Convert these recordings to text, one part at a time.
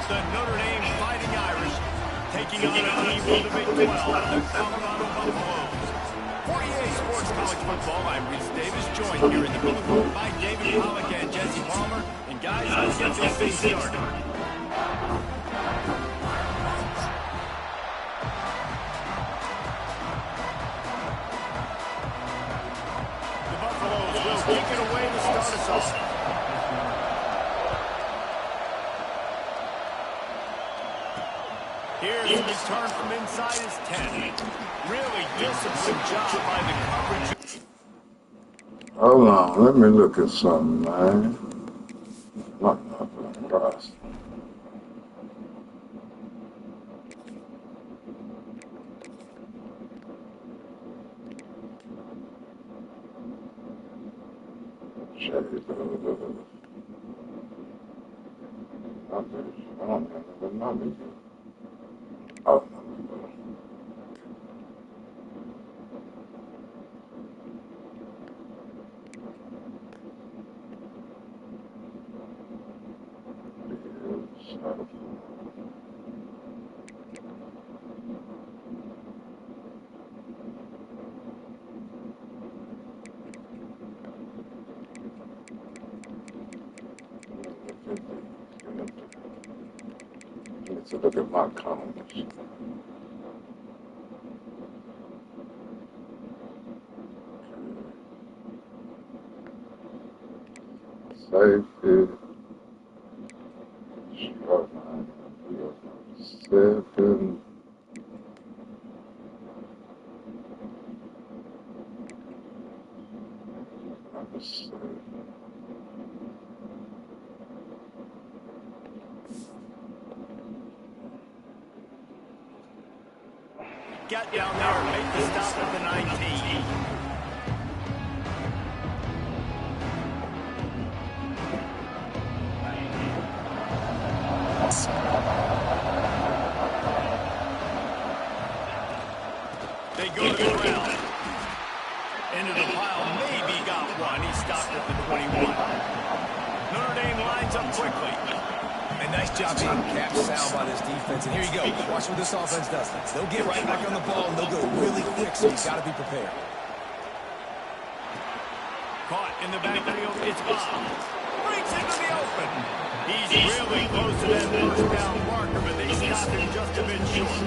The Notre Dame Fighting Irish taking on a team from the Big 12, the Colorado Buffaloes. 48 Sports College Football, I'm Reese Davis, joined here in the booth by David Pollack and Jesse Palmer. And guys, let's get this thing started. The Buffaloes will kick it away to start us off. Here's the return from inside his 10. Really disciplined job by the coverage. Hold on, let me look at something, man. Nothing, guys. Check it out. I don't have the numbers. Oh, to look at my comments. Safety. Short 7. Number 7. Get down there and make the stop at the 19. They go to the ground. Into the pile, maybe got one. He stopped at the 21. Notre Dame lines up quickly. And nice job being capped sound by this defense. And here you go. Watch what this offense does. They'll get right back on the ball, and they'll go really quick, so you've got to be prepared. Caught in the backfield. It's Bob. Breaks into the open. He's really close to that first down marker, but they stopped him just a bit short.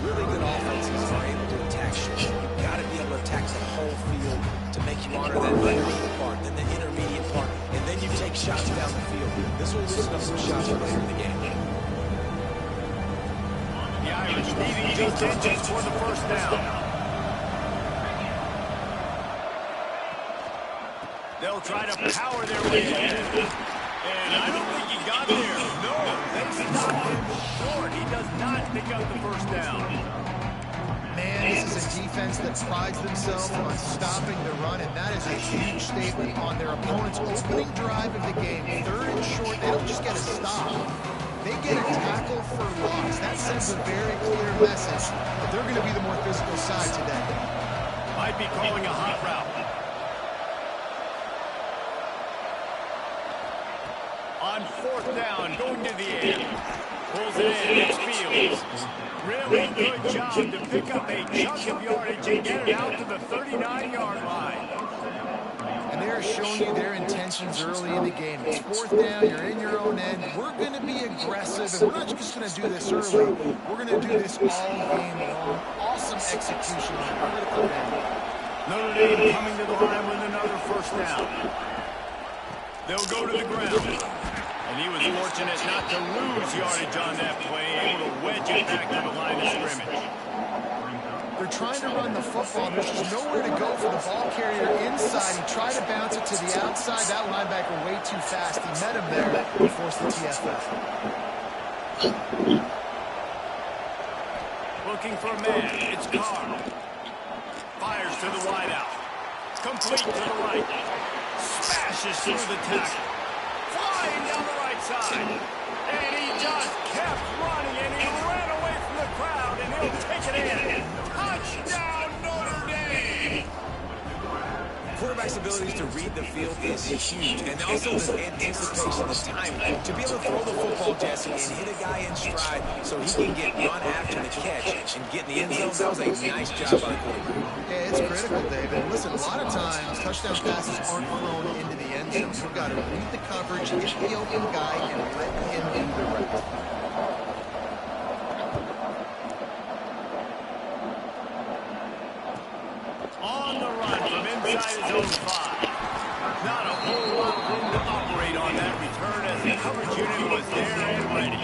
Really good offenses are able to attack short. You've got to be able to attack the whole field to make you honor that underneath part, then the intermediate part, and then you take shots down the field. This will loosen up some shots later in the game. The Irish needing just inches for the first down. They'll try to power their way in. And I don't think he got there. No, they stopped him short. He does not pick up the first down. Man, this is a defense that prides themselves on stopping the run, and that is a huge statement on their opponent's opening drive of the game. 3rd and short, they don't just get a stop. They get a tackle for loss. That sends a very clear message that they're going to be the more physical side today. Might be calling a hot route. On 4th down, going to the air. Pulls it in, it's Fields. Really good job to pick up a chunk of yardage and get it out to the 39-yard line. And they're showing you their intentions early in the game. It's 4th down, you're in your own end. We're going to be aggressive, and we're not just going to do this early. We're going to do this all game long. Awesome execution on a critical end. Notre Dame coming to the line with another first down. They'll go to the ground. And he was fortunate not to lose yardage on that play, able to wedge it back to the line of scrimmage. They're trying to run the football. There's just nowhere to go for the ball carrier inside. He tried to bounce it to the outside. That linebacker way too fast. He met him there and forced the TFL. Looking for a man. It's Carr. Fires to the wideout. Complete to the right. Smashes through the tackle. Flying down the right side. And he just kept running, and he ran away from the crowd, and he'll take it in. Touchdown, Notre Dame! quarterback's ability to read the field is huge, and also the anticipation, the timing. To be able to throw the football, Jesse, and hit a guy in stride so he can get run after the catch and get in the end zone, that was a nice job by the quarterback. Yeah, it's critical, David. Listen, a lot of times, touchdown passes aren't thrown into the end zone. You've got to read the coverage, hit the open guy, and let him do the rest. On the run from inside his own 5. Not a whole lot of room to operate on that return as the coverage unit was there and ready.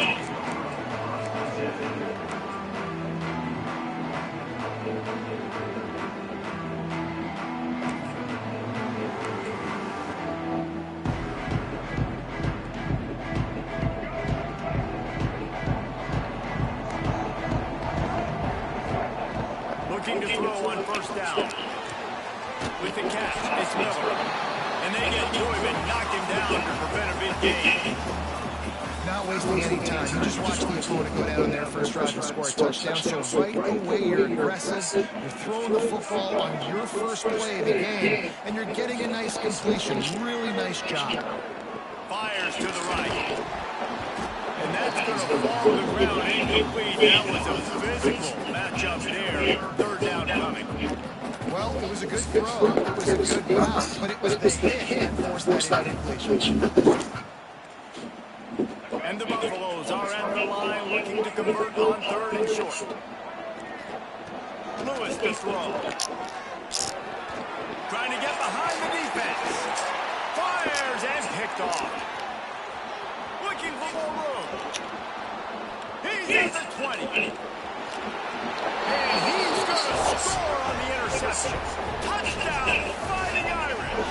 Looking to throw on first down. With the catch, it's Miller. And they get to him and knock him down to prevent a big gain. Not wasting any time. You just watch the opponent go down there first drive and score a touchdown. So right away, you're aggressive. You're throwing the football on your first play of the game, and you're getting a nice completion. Really nice job. Fires to the right. And that's going to fall to the ground incomplete. That was a physical matchup there. Third down coming. Well, it was a good throw. It was a good route, but it was the hit that forced that incompletion. And the Buffaloes are at the line looking to convert on third and short. Lewis to throw. Trying to get behind the defense. Fires and picked off. Looking for more room. He's at the 20. And he's going to score on the interception. Touchdown, Fighting Irish.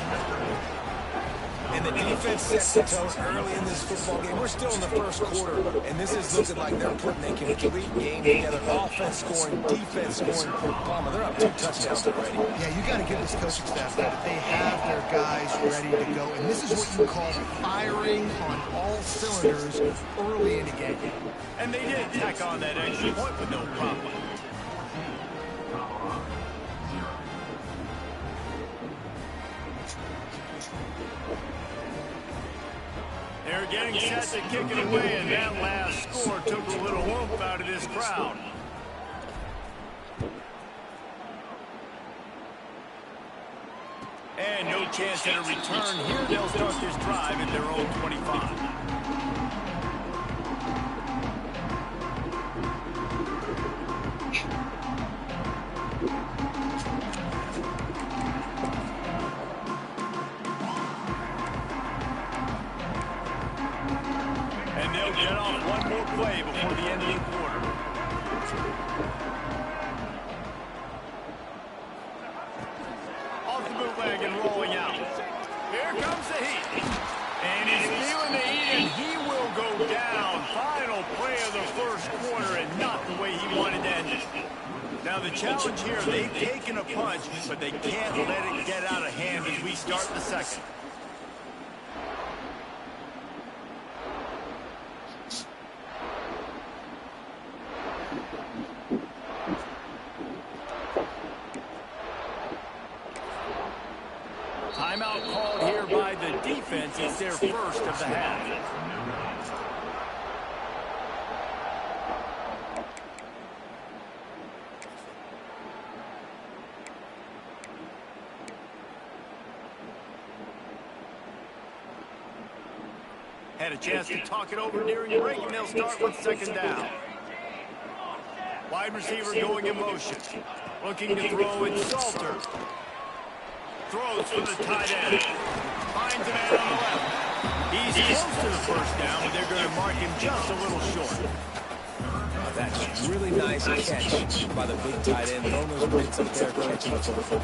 And the defense sets the tone early in this football game. We're still in the first quarter, and this is looking like they're putting a complete game together. Offense scoring, defense scoring. Palmer, they're up 2 touchdowns already. Yeah, you got to give this coaching staff credit. They have their guys ready to go, and this is what you call firing on all cylinders early in the game. And they did tack on that extra point with no problem. They're getting set to kick it away, and that last score took a little oomph out of this crowd. And no chance at a return here. They'll start this drive at their own 25. And they'll get off one more play before the end of the quarter. Off the bootleg and rolling out. Here comes the heat. And he's feeling the heat, and he will go down. Final play of the first quarter, and not the way he wanted to end it. Now the challenge here, they've taken a punch, but they can't let it get out of hand as we start the second. Timeout called here by the defense. It's their first of the half. Had a chance to talk it over during the break, and they'll start with second down. Wide receiver going in motion. Looking to throw it, Salter. Throws for the tight end. Finds a man on the left. He's close to the first down, but they're going to mark him just a little short. That's really nice catch by the big tight end. Throwing those blitz up there, catching the football.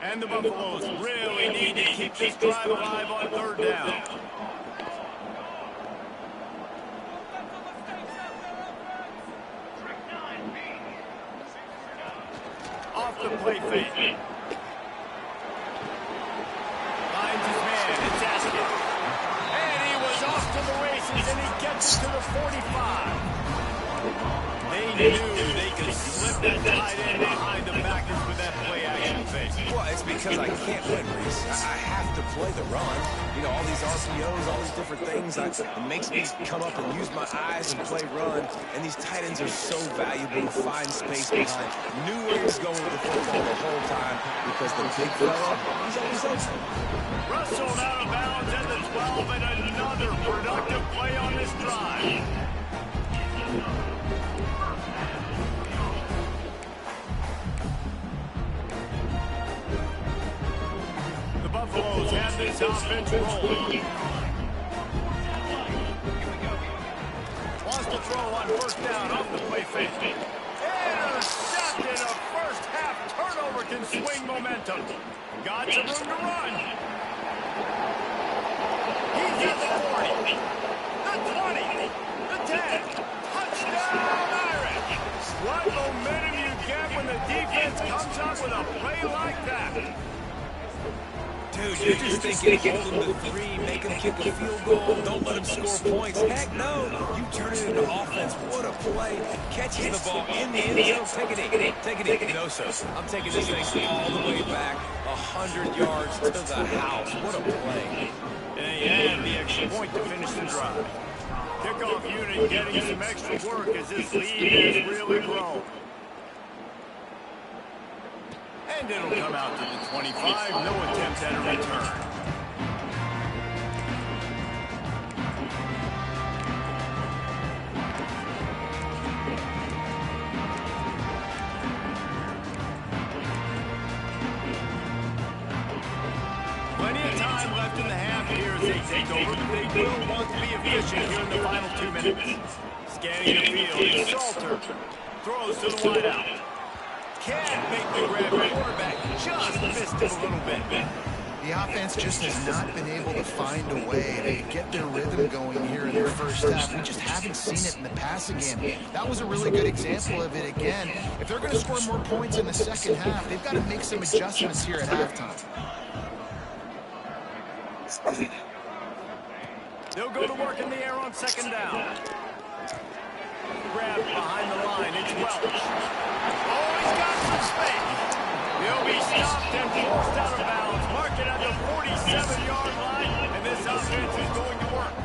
And the Buffaloes really need to keep this drive alive on third down. Off the play fake. Finds his man. It's Askin. And he was off to the races, and he gets it to the 45. They knew they could slip that tight end behind the backers with that play action fake. Well, it's because I can't win, Reese. I have to play the run. You know, all these RPOs, all these different things. It makes me come up and use my eyes and play run. And these tight ends are so valuable to find space behind. Knew where he was going with the football the whole time because the big fella, he's always open. Rustled out of bounds at the 12, and another productive play on this drive. Buffaloes have this offense rolling. Wants to throw on first down off the play fake. Intercepted. A first half turnover can swing momentum. Got some room to run. He's at the 40, the 20, the 10. Touchdown Irish. What momentum you get when the defense comes up with a play like that. Dude, you're just thinking, hold him to 3, make him kick a field goal, don't let him score points. Heck no, you turn it into offense. What a play. Catches the ball in the end zone. Take it in. No, sir. I'm taking this thing all the way back, 100 yards to the house. What a play. And he had the extra point to finish the drive. Kickoff unit getting some extra work as this lead has really grown. And it'll come out to the 25. No attempt at a return. Plenty of time left in the half here as they take over, but they will want to be efficient here in the final 2 minutes. Scanning the field, Salter throws to the wideout. Can't make the grab. Quarterback just missed it a little bit. The offense just has not been able to find a way to get their rhythm going here in their first half. We just haven't seen it in the passing game. That was a really good example of it again. If they're going to score more points in the second half, they've got to make some adjustments here at halftime. They'll go to work in the air on second down. Grab behind the line. It's Welch. Oh, he's got some space. He'll be stopped and forced out of bounds. Mark it at the 47-yard line, and this offense is going to work.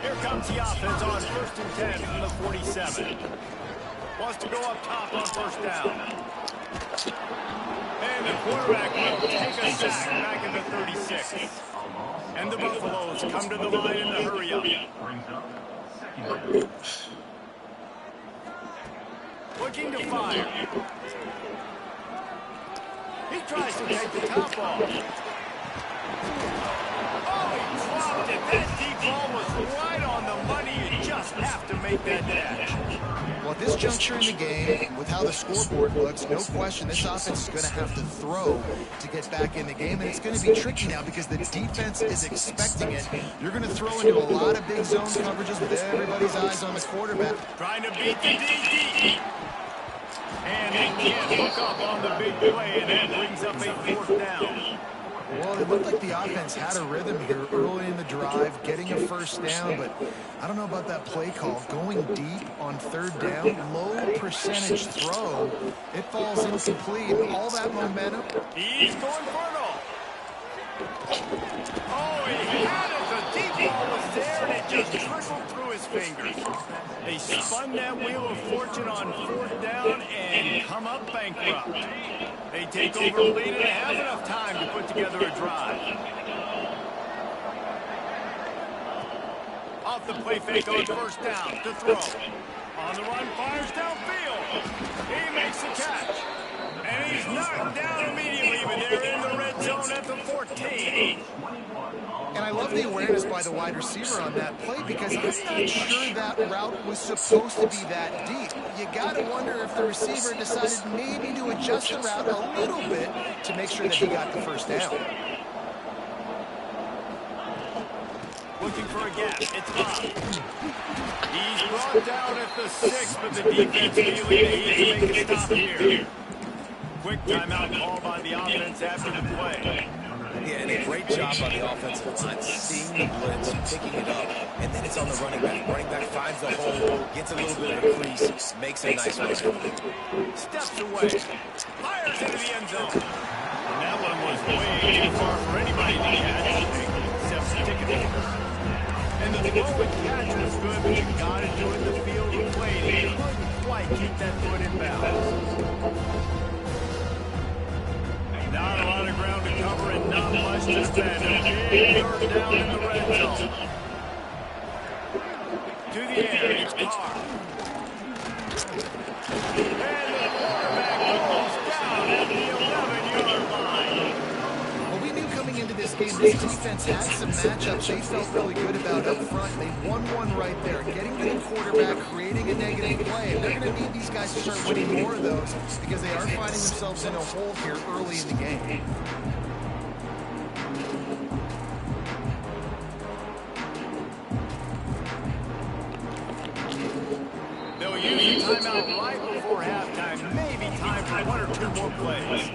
Here comes the offense on 1st and 10 from the 47. Wants to go up top on first down. And the quarterback will take a sack back at the 36. And the Buffaloes come to the line in the hurry up. Looking to fire. He tries to take the top off. Oh, he dropped it. That deep ball was right on the money. You just have to make that catch. Well, at this juncture in the game, with how the scoreboard looks, no question this offense is going to have to throw to get back in the game, and it's going to be tricky now because the defense is expecting it. You're going to throw into a lot of big zone coverages with everybody's eyes on the quarterback. Trying to beat the DD. And they can't hook up on the big play, and that brings up a 4th down. Well, it looked like the offense had a rhythm here early in the drive, getting a first down, but I don't know about that play call. Going deep on 3rd down, low percentage throw, it falls incomplete. All that momentum. He's going for it all. Oh, he had it. The deep ball was there, and it just trickled through his fingers. They spun that wheel of fortune on 4th down and come up bankrupt. They take over the lead and have enough time to put together a drive. Off the play fake on first down to throw. On the run, fires downfield. He makes the catch. And he's knocked down immediately, but they're in the red zone at the 14. And I love the awareness by the wide receiver on that play because I'm not sure that route was supposed to be that deep. You got to wonder if the receiver decided maybe to adjust the route a little bit to make sure that he got the first down. Looking for a gap. It's Bob. He's brought down at the 6, but the defense feeling they need to make a stop here. Quick timeout call by the offense after the play. Yeah, and a great job by the offensive line, seeing the blitz, picking it up, and then it's on the running back. Running back finds the hole, gets a little bit of a crease, makes a nice run. Steps away, fires into the end zone. And that one was way too far for anybody to catch, except the ticket holder. And the throw and catch was good, but you got to do it in the field of play. He couldn't quite keep that foot in bounds. Not a lot of ground to cover and not much to defend. A big third down in the red zone. To the air, it's Carr. And the quarterback goes down at the 11-yard line. Well, we knew coming into this game, this defense had some matchups they felt really good about up front. They won one right there, getting to the quarterback, creating a negative play. And they're going to need these guys to start winning more of those because they are finding themselves in a hole here early in the game. They'll use a timeout right before halftime. Maybe time for one or two more plays.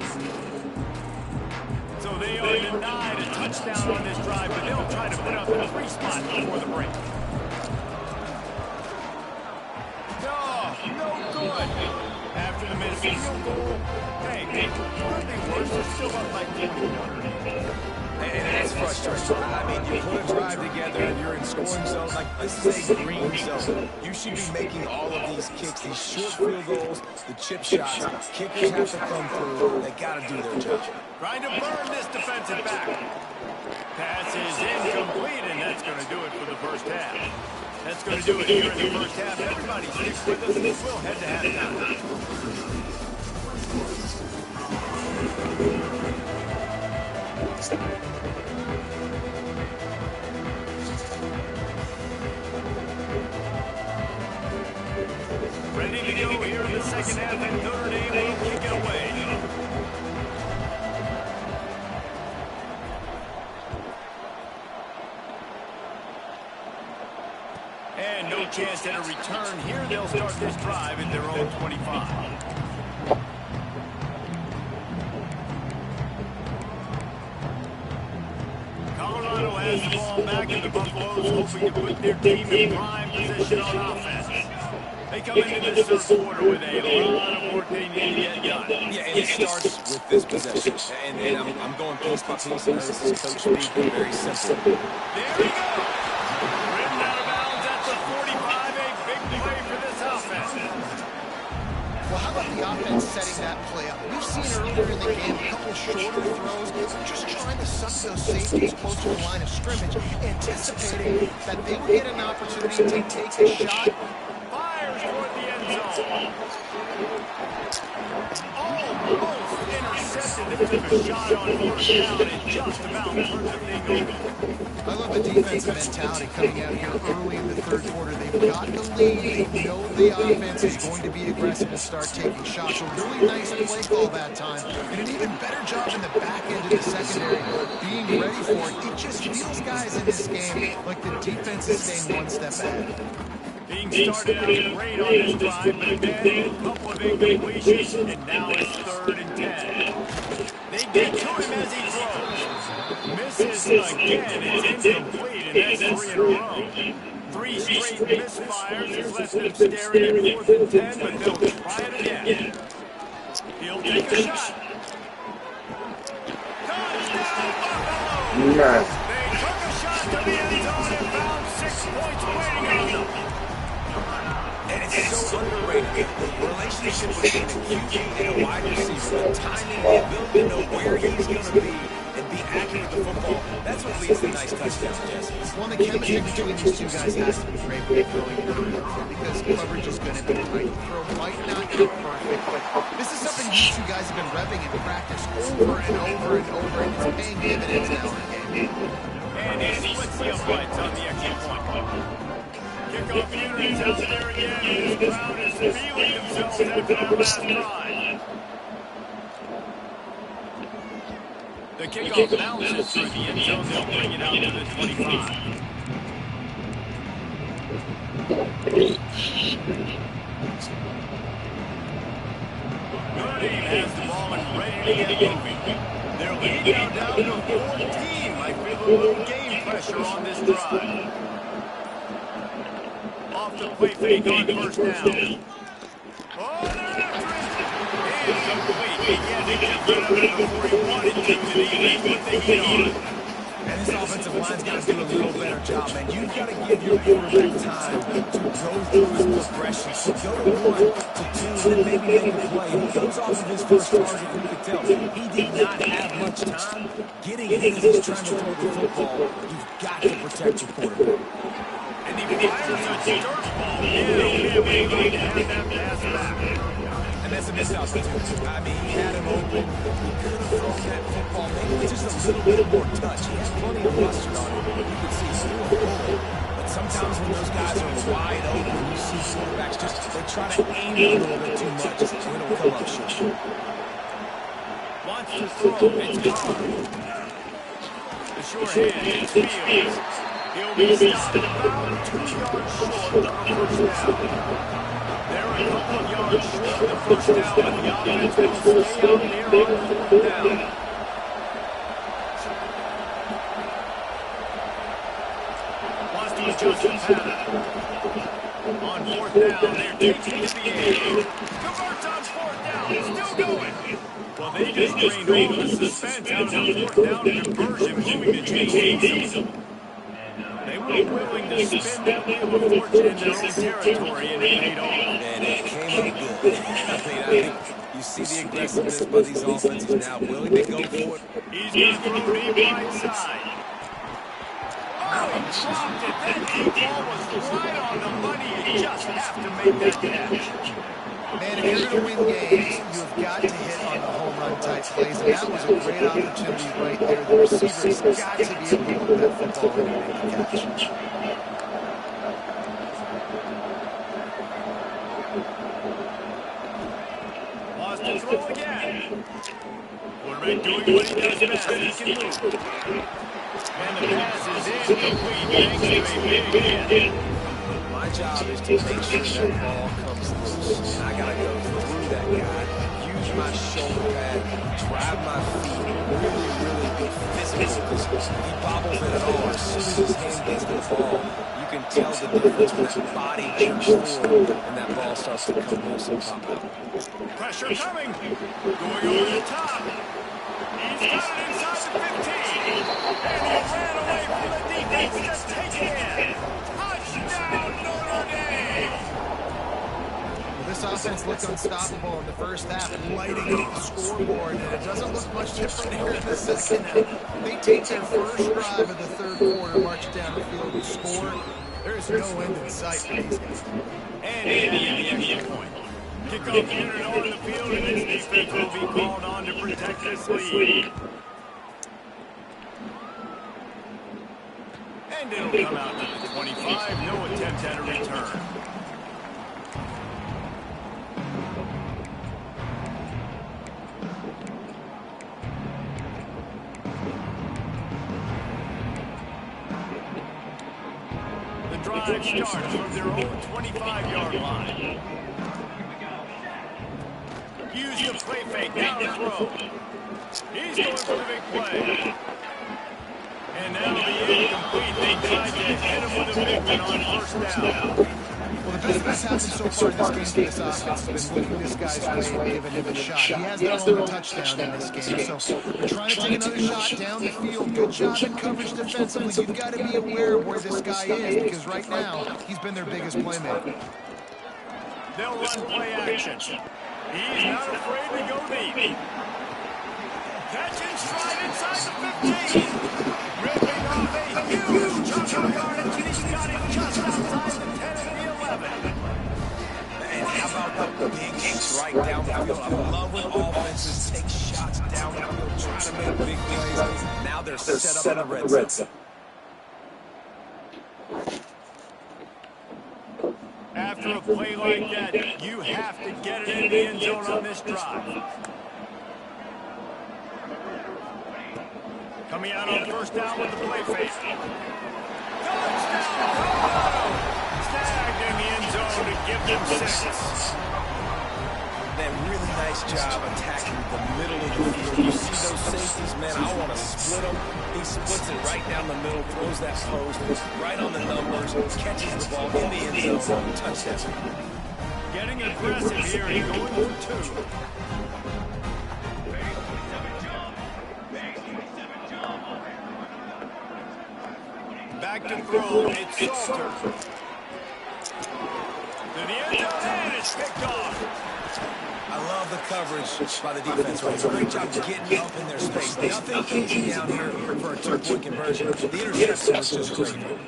So they are denied a touchdown on this drive, but they'll try to put up a 3 spot before the break. No good. After the missed field goal, hey, could be worse. They're still up like 20. And that's frustrating. I mean, you put a drive together and you're in scoring zone, like let's say green zone. You should be making all of these kicks, these short field goals, the chip shots. Kickers have to come through. They got to do their job. Trying to burn this defensive back. Pass is incomplete, and that's going to do it for the first half. That's going to do it here in the first half. Everybody sticks with us, and we'll head to halftime. Ready to go here in the second half, and Notre Dame will kick it away. And no chance at a return here. They'll start this drive at their own 25. Colorado has the ball back, and the Buffaloes hoping to put their team in prime position on offense. They come into this third quarter with a lot of work they need to get done. Yeah, and it starts with this possession. And I'm going piece by piece. This is coach speaking, very simple. There we go. Ridden out of bounds at the 45. A big play for this offense. Well, how about the offense setting that play up? We've seen earlier in the game a couple shorter throws, just trying to suck those safeties close to the line of scrimmage, anticipating that they would get an opportunity to take a shot. Fires toward the end zone. Almost intercepted. They took a shot on first down and just about turned the thing over. I love the defensive mentality coming out here early in the third quarter. They've got the lead. They know the offense is going to be aggressive and start taking shots. A really nice play call that time. And an even better job in the back end of the secondary being ready for it. It just feels, guys, in this game like the defense is staying one step ahead. Being started out great on this drive, but again, a couple of incompletions, and now it's 3rd and 10. They get to him as he throws. Misses again. It's incomplete, and that's 3 in a row. 3 straight misfires has left them staring at 4th and 10, but they'll try it again. He'll take a shot. Touchdown, Buffalo! Yes. They took a shot to the end zone and found 6 points waiting on them. And it's so underrated. The relationship between a QB and a wide receiver, the timing, the ability to know where he's going to be and be accurate with the football, that's what leads to nice touchdowns, Jesse. Well, the chemistry between these two guys has to be great when they're throwing because coverage is going to be right. The throw might not be perfect, but this is something you two guys have been repping in practice over and over and over, and it's paying dividends now in the game. And he splits the uprights on the extra point. Kickoff unit is out there again, and this crowd is feeling themselves after that last drive. The kickoff bounces through the end zone. They'll bring it out to the 25. Notre Dame has the ball and ready to get moving. Their lead now down to 14. Might feel a little game pressure on this drive. Off the play fake on first down. Oh, they're after it. Incomplete. Yeah, they just got up there before he wanted to. The defense put the heat on. And this offensive line's got to do a little better job, man. You've got to give your quarterback time to go through his progressions, to go to 1 to 2, and then maybe make a play. He goes off of his first target, you can tell he did not have much time getting in as he's trying to throw the football. You've got to protect your quarterback. And he fires a dirt ball. Yeah, we going to have that pass back. And that's a missed opportunity. I mean, he had him open. He could have thrown that football maybe with just a little bit more touch. He has plenty of mustard on him. You can see he's still a bull. But sometimes when those guys are wide open, you see quarterbacks they try to aim a little bit too much, and it'll come up short. Wants to throw. It's Carr. The short hand. It's Fields. He'll be stopped about 2 yards short of the first down. They're a couple of yards short of the first down, but the offense will stay out there on fourth down. Wants to adjust the pattern. On fourth down, they're taking it to the air. Converts on fourth down, still going. Well, they just drained all the suspense out of the fourth down conversion, moving the chains. They were willing to spin that wheel of fortune in their own territory, and it paid off. And it came out good. I think you see the aggressiveness by these offenses now, willing to go for it. He's going to throw deep right side. Oh, he dropped it. That deep ball was right on the money. You just have to make that catch. Man, if you're going to win games, you've got to hit on the home run type plays, and that was a great opportunity right there. The receiver's got to be able to put that football in and make the catch. Wants to throw again. Quarterback doing what he does best. He can move. And the pass is incomplete thanks to a big hit. My job is to make sure that ball comes loose. And I got to go through that guy, use my shoulder pad, drive my feet, really be physical. Because if he bobbles it at all, as soon as his hand gets to the ball, you can tell the difference when that body jerks forward and that ball starts to come loose and pop out. Pressure coming. Going over the top. He's got it inside the 15. And he ran away from the defense. Just take it in. Touchdown, Notre Dame. Well, this offense looked unstoppable in the first half, lighting up the scoreboard, and it doesn't look much different here in the second half. They take their first drive of the third quarter, march down the field and score. There's no end in sight for these guys. And the extra point. Kickoff unit on the field, and this defense will be called on to protect this lead. And it'll come out to the 25. No attempt at a return. The drive starts from their own 25-yard line. Use the play fake, now the throw. He's going for the big play. And that'll be incomplete. They tried to hit him with a big one on first down. Well, the best that's happened so far in this game for this offense has been looking this guy's way and giving him a shot. He has their own touchdown in this game, so they're trying to take another shot down the field. Good job in coverage defensively. You've got to be aware of where this guy is, because right now, he's been their biggest playmaker. They'll run play action. He's not afraid to go deep. Catch in stride inside the 15. Ripping off a huge chunk of yardage, and he's got him just outside the 10 and the 11. And how about the big strike down the field? I love when offenses take shots down the field, trying to make big plays. Now they're set up in the red zone. After a play like that, you have to get it in the end zone on this drive. Coming out on first down with the play fake. Touchdown, Colorado! Snagged in the end zone to give them 6. That really nice job attacking the middle of the field. You see those safeties man, I want to split him. He splits it right down the middle, throws that post, right on the numbers, catches the ball in the end zone, touchdown. Getting aggressive here and going for two. Back to throw, it's Salter. To the end zone, and it's picked off. I love the coverage by the defense. Right? It's a great job getting up in their space. Nothing easy down here for a two-point conversion. The interception was just great.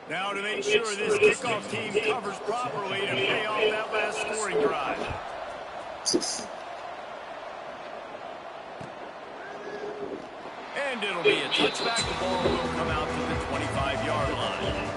Now to make sure this kickoff team covers properly to pay off that last scoring drive. And it'll be a touchback. The ball will come out to the 25-yard line.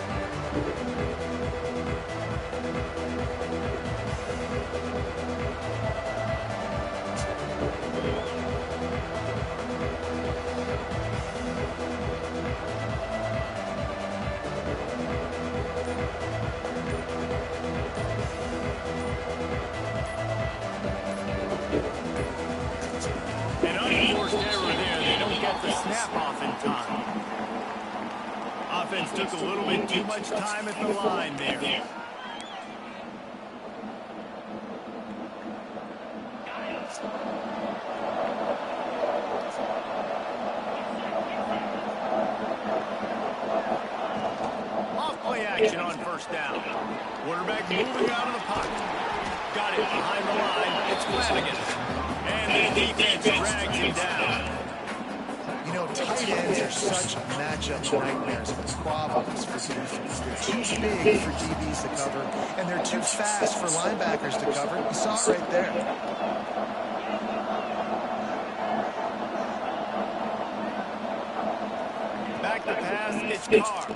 The snap off in time. Offense took a little bit too much time at the line there. Off play action on first down. Quarterback moving out of the pocket. Got it behind the line. It's Flanagan. And the defense drags him down. Tight ends are such matchup nightmares, problems for defense. They're too big for DBs to cover, and they're too fast for linebackers to cover. You saw it right there. Back to pass, it's Carr.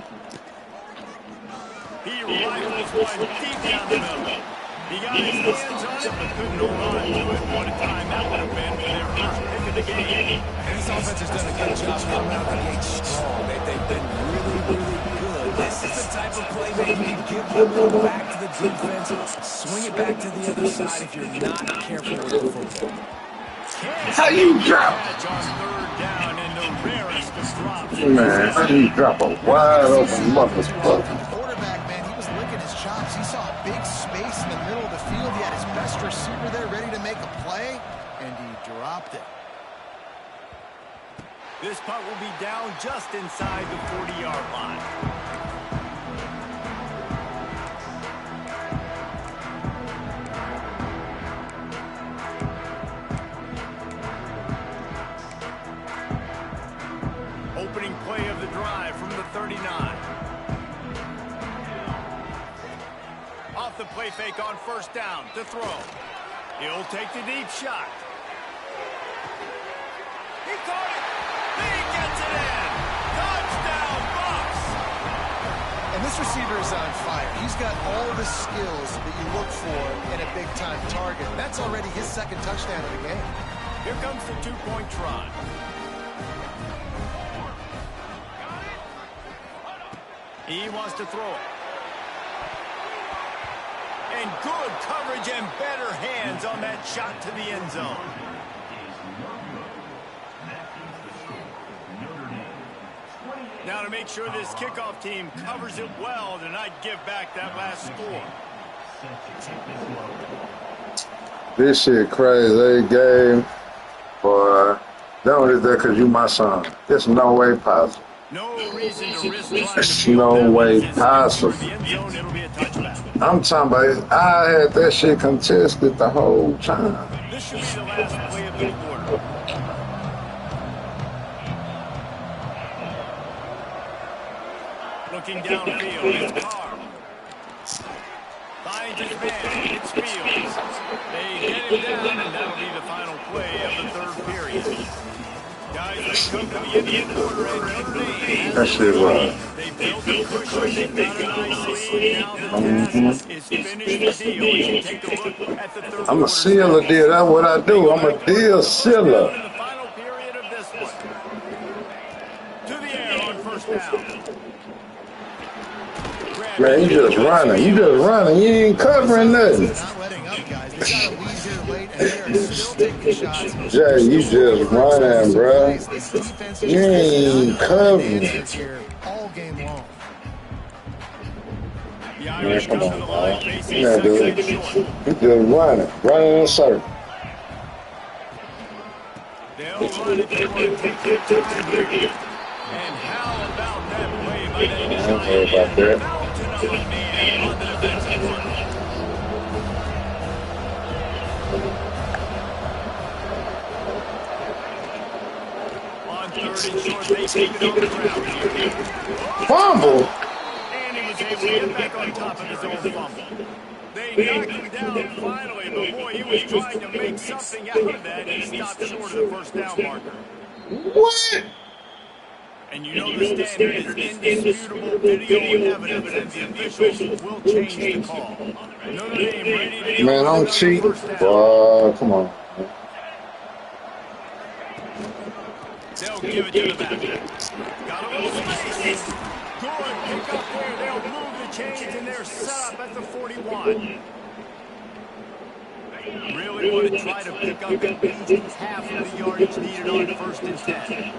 He rifles one deep down the middle. He got his hands on it, but couldn't hold on to it. What a time that would have been for their first pick of the game. And this offense has done a good job coming out of the gate strong. They've been really, really good. This is the type of play that you can give the ball back to the defense, swing it back to the other side if you're not careful with the football. How you drop? On third down in the rarest of drops. Man, how you drop a wide open motherfucker? He saw a big space in the middle of the field. He had his best receiver there ready to make a play, and he dropped it. This punt will be down just inside the 40-yard line. Opening play of the drive from the 39. Off the play fake on first down to throw. He'll take the deep shot. He caught it. He gets it in. Touchdown, Bucs. And this receiver is on fire. He's got all the skills that you look for in a big-time target. That's already his second touchdown of the game. Here comes the two-point try. He wants to throw it. And good coverage and better hands on that shot to the end zone. Now to make sure this kickoff team covers it well to not give back that last score. This shit crazy game. Boy, don't do that because you my son. There's no way possible. No reason to risk trying to There's no way possible. I'm talking about, I had that shit contested the whole time. This should be the last play of the quarter. Looking downfield, it's Carr. Finds his man, it's Fields. They get him down, and that'll be the final play of the third period. Guys, we come to the end of the quarter, and Notre Dame has That shit right. They built a cushion, they got a nice lead. Now the task is finish the deal. As you take a look at the third I'm a quarter sealer, stats. deal. That's what I do. I'm a deal First down sealer. in the final period of this one. To the air on first down. Man, you just running. You just running. You ain't covering nothing. They're not letting up, guys. They got a lead here late, and they are still taking shots. Jay, you just running, bro. This defense You ain't covering. here all game long. Man, come on, man. Yeah, dude. You just running. Running in a circle. They'll run it. They want to take their time here. And how about that play by that giant mountain of a man on the defensive front? On third and short, they take it on the ground here. Fumble. And he was able to get back on top of his own fumble. They knocked him down finally, but boy, he was trying to make something out of that. He stopped short of the first down marker. What? And you know the standard is indisputable video evidence, and the officials will change the call. Notre Dame ready to go. Man, I'm cheap. Boy, come on. They'll give it to the back. Got a little space. Good pick up there. They'll move the chains, and they're set up at the 41. Really want to try to pick up at least half of the yardage needed on first and 10.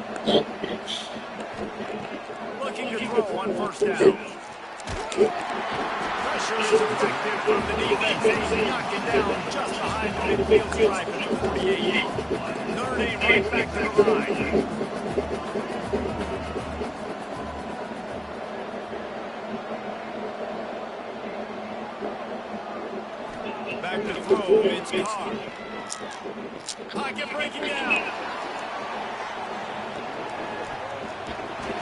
Looking to throw on first down. Pressure is effective from the defense. They knock it down just behind the midfield stripe at the 48. Notre Dame right back to the line. Back to throw, it's Carr. Pocket breaking down.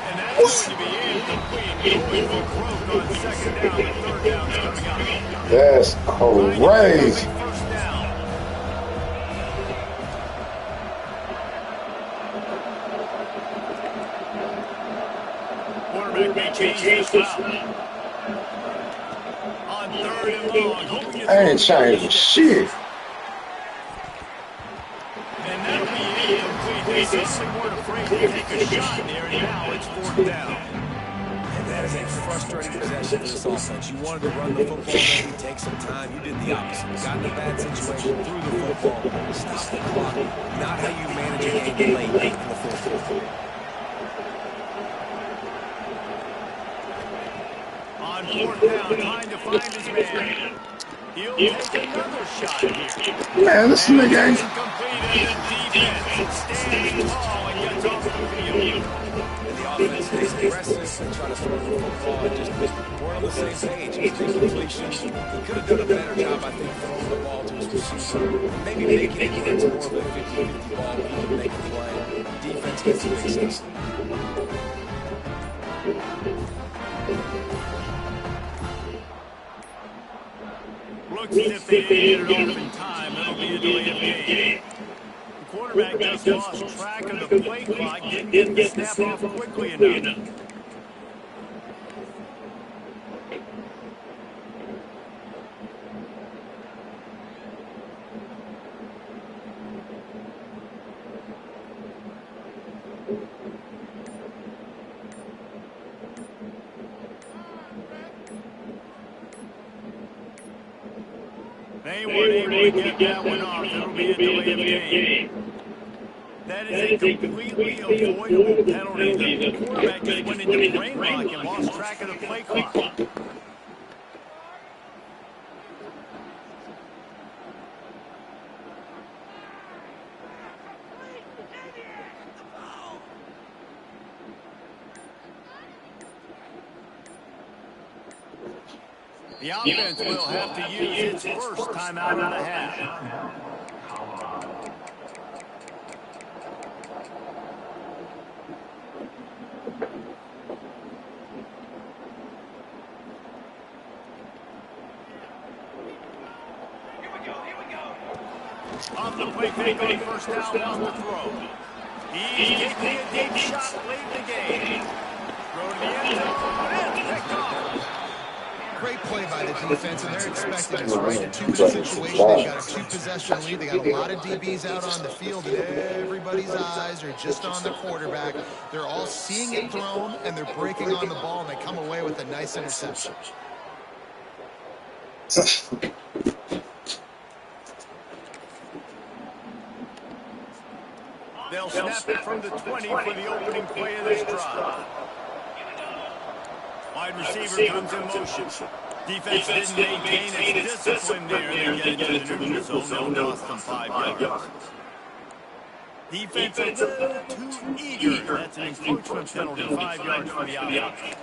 And that's going to be incomplete. Going for broke on second down, and third down's coming up. That's crazy. First down. Quarterback may change this route. On third and long, hoping to I ain't changing shit. And that'll be incomplete. They certainly weren't afraid to take a shot there, and now it's fourth down. And that is a frustrating possession for this offense. You wanted to run the football, maybe take some time. You did the opposite. Got in a bad situation, threw the football, stopped the clock. Not how you manage a game late in the fourth quarter. On fourth down, trying to find his man. He'll take another shot here. Man, this nigga ain't. Incomplete, and the defense stands tall and gets off the field. And the offense stays aggressive and try to throw the football and just weren't on the same page. It was incompletion. He could have done a better job, I think, throwing the ball to his receiver. Maybe making it into more of a 50-50 ball where he can make a play. Defense gets a big stop. Looks as if they didn't get it off in time. That'll be a delay of game. The quarterback just lost track of the play clock. Didn't get the snap off quickly enough. They weren't able to get that one off. It'll be a delay of game. That is a completely avoidable penalty. The quarterback just went into brain lock and lost track of the play clock. The offense will have to use its first timeout of the half. Off the play fake on first down, wants to throw. He's taking a deep shot late in the game. Throw to the end zone, and picked off. Great play by the defense, and they're expecting this, right? In a two-minute situation, they've got a two-possession lead. They got a lot of DBs out on the field, and everybody's eyes are just on the quarterback. They're all seeing it thrown, and they're breaking on the ball, and they come away with a nice interception. They'll snap it from the 20 for the opening play of this drive. Wide receiver comes in motion. Defense didn't maintain its discipline there. They get into the neutral zone. They'll cost them 5 yards. Defense a little too eager. That's an encroachment penalty. 5 yards for the offense.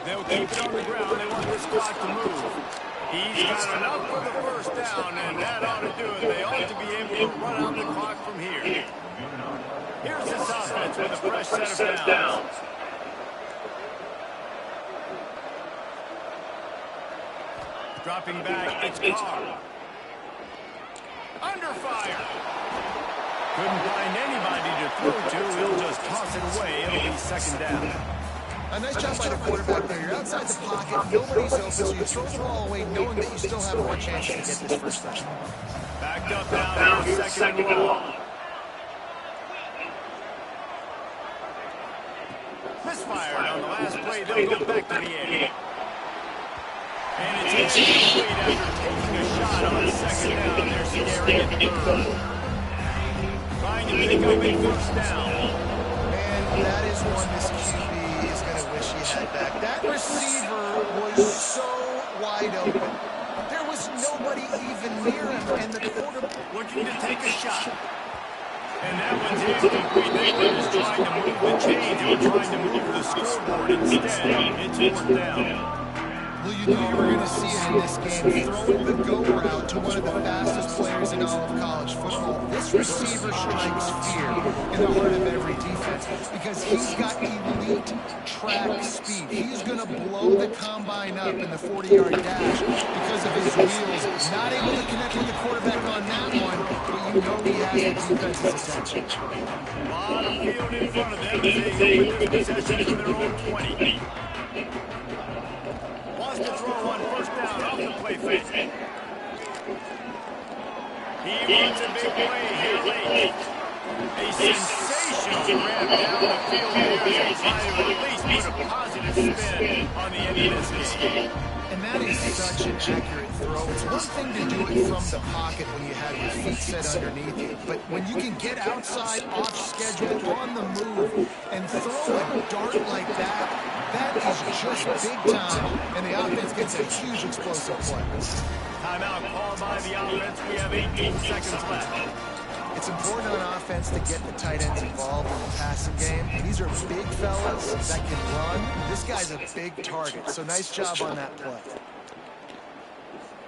They'll keep it on the ground. They want this clock to move. He's got enough for the first down, and that ought to do it. They ought to be able to run out the clock from here. Here's this offense with a fresh set of downs. Dropping back, it's Carr. Under fire. Couldn't find anybody to throw to. He'll just toss it away. It'll be second down. A nice job by the quarterback there. You're outside the pocket. Nobody's open, so you throw the ball away knowing that you still have more chances to get this first down. Backed up now, second and long. Misfired on the last play. They'll go back to the air. And it's incomplete after taking a shot on a second down. They're scaring it third. Trying to pick up a first down. And that is one this QB is going to wish he had back. That receiver was so wide open. There was nobody even near him, and the quarterback looking to take a shot. And that one's incomplete. They were just trying to move the chains. They were trying to move the scoreboard. Instead, it's fourth down. Well, you knew you were going to see it in this game. Throwing the go route to one of the fastest players in all of college football. This receiver strikes fear in the heart of every defense because he's got elite track speed. He's going to blow the combine up in the 40-yard dash because of his wheels. Not able to connect with the quarterback on that one, but you know he has the defense's attention. A lot of field in front of them. They open this possession to their own 20. To throw on first down off the play fake. He wants a big play here late. A sensational grab down the field there to try to at least put a positive spin on the end of this game. And that is such an accurate throw. It's one thing to do it from the pocket when you have your feet set underneath you, but when you can get outside, off schedule, on the move, and throw a dart like that, that is just big time, and the offense gets a huge explosive play. Timeout called by the offense. We have 18 seconds left. It's important on offense to get the tight ends involved in the passing game. These are big fellas that can run. This guy's a big target, so nice job on that play.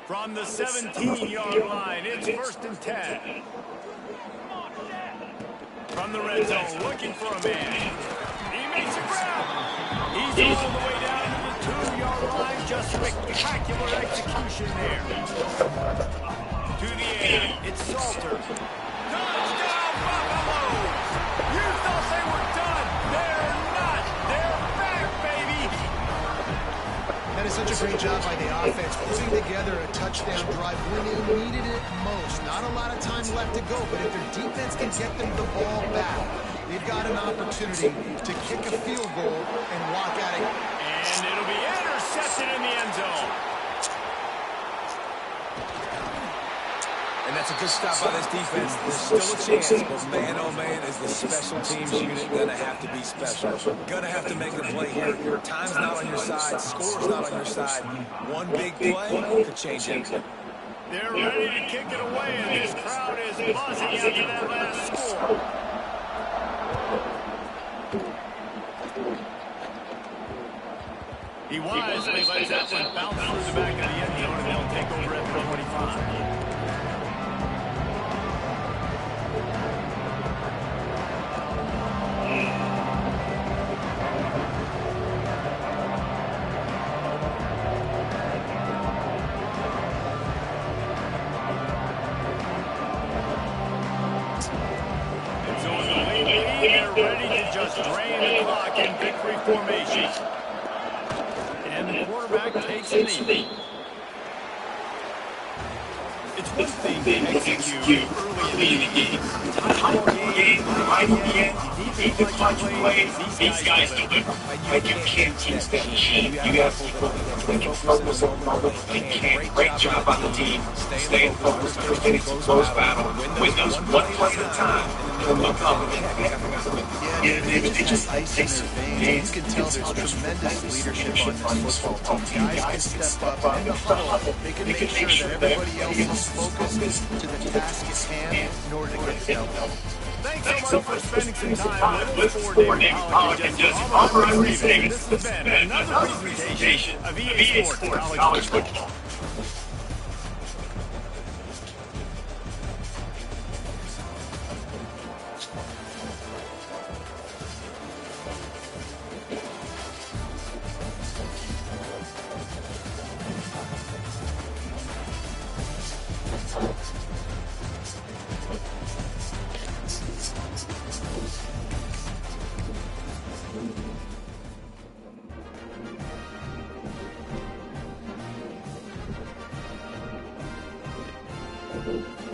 From the 17-yard line, it's first and 10. From the red zone, looking for a man. He makes a grab. He's all the way down to the 2-yard line. Just spectacular execution there. To the air, it's Salter. Touchdown, Buffalo! You thought they were done. They're not. They're back, baby. That is such a great job by the offense, putting together a touchdown drive when they needed it most. Not a lot of time left to go, but if their defense can get them the ball back, they've got an opportunity to kick a field goal and walk out of it. And it'll be intercepted in the end zone. And that's a good stop by this defense. There's still a chance, but man, oh man, is the special teams unit going to have to be special. Going to have to make a play here. Your time's not on your side. Score's not on your side. One big play could change everything. They're ready to kick it away, and this crowd is buzzing after that last score. He wisely lets that one bounce through the back of the end zone, and they'll take over at the 25. they're ready to just drain the clock in victory formation. And the quarterback takes a knee. It's one thing to execute early in the game. Tie ball game, right at the end, you need to clutch plays. These guys deliver. You can't teach that machine. You got people that can focus on the moment. They can. Great job on the team. Staying focused, understanding it's a close battle. Win those one play at a time. And look up and Yeah, they just have ice in their veins. You can tell there's tremendous leadership on this football team. Guys can step up in the huddle. They can make sure that everybody else is focused to the task at hand in order to get the outcome. Thanks so much for spending some time with us for David Pollock and just Auburn Reading. This has been another presentation of EA Sports College Football. Thank you.